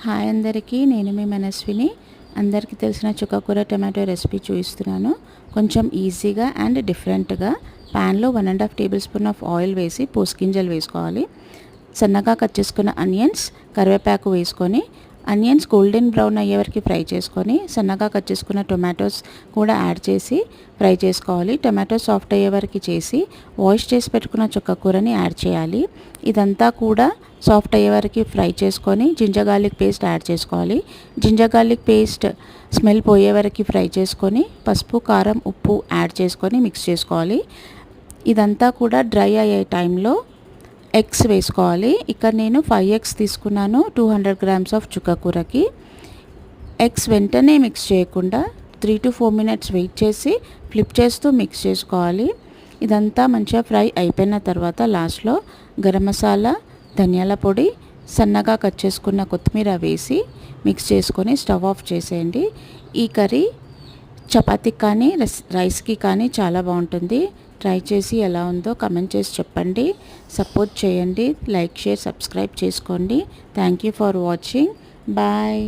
Hi అందరికీ, నేను మీ మనస్విని. అందరికీ తెలిసిన చుక్కకూర టమాటో రెసిపీ చూపిస్తున్నాను. కొంచెం ఈజీగా అండ్ డిఫరెంట్గా ప్యాన్లో 1.5 టేబుల్ స్పూన్ ఆఫ్ ఆయిల్ వేసి పోసుగింజలు వేసుకోవాలి. సన్నగా కట్ చేసుకున్న ఆనియన్స్, కరివేపాకు వేసుకొని ఆనియన్స్ గోల్డెన్ బ్రౌన్ అయ్యే వరకు ఫ్రై చేసుకొని సన్నగా కట్ చేసుకున్న టొమాటోస్ కూడా యాడ్ చేసి ఫ్రై చేసుకోవాలి. టొమాటో సాఫ్ట్ అయ్యే వరకు చేసి వాష్ చేసి పెట్టుకున్న చుక్కకూరని యాడ్ చేయాలి. ఇదంతా కూడా సాఫ్ట్ అయ్యే వరకు ఫ్రై చేసుకొని జింజర్ గార్లిక్ పేస్ట్ యాడ్ చేసుకోవాలి. జింజర్ గార్లిక్ పేస్ట్ స్మెల్ పోయే వరకు ఫ్రై చేసుకొని పసుపు, కారం, ఉప్పు యాడ్ చేసుకొని మిక్స్ చేసుకోవాలి. ఇదంతా కూడా డ్రై అయ్యే టైంలో ఎగ్స్ వేసుకోవాలి. ఇక్కడ నేను 5 ఎగ్స్ తీసుకున్నాను 200 గ్రామ్స్ ఆఫ్ చుక్కకూరకి. ఎగ్స్ వెంటనే మిక్స్ చేయకుండా 3 to 4 మినిట్స్ వెయిట్ చేసి ఫ్లిప్ చేస్తూ మిక్స్ చేసుకోవాలి. ఇదంతా మంచిగా ఫ్రై అయిపోయిన తర్వాత లాస్ట్లో గరం మసాలా, ధనియాల పొడి, సన్నగా కట్ చేసుకున్న కొత్తిమీర వేసి మిక్స్ చేసుకొని స్టవ్ ఆఫ్ చేసేయండి. ఈ కర్రీ చపాతీకి కానీ రైస్కి కానీ చాలా బాగుంటుంది. ట్రై చేసి ఎలా ఉందో కమెంట్ చేసి చెప్పండి. సపోర్ట్ చేయండి. లైక్, షేర్, సబ్స్క్రైబ్ చేసుకోండి. Thank you for watching. Bye.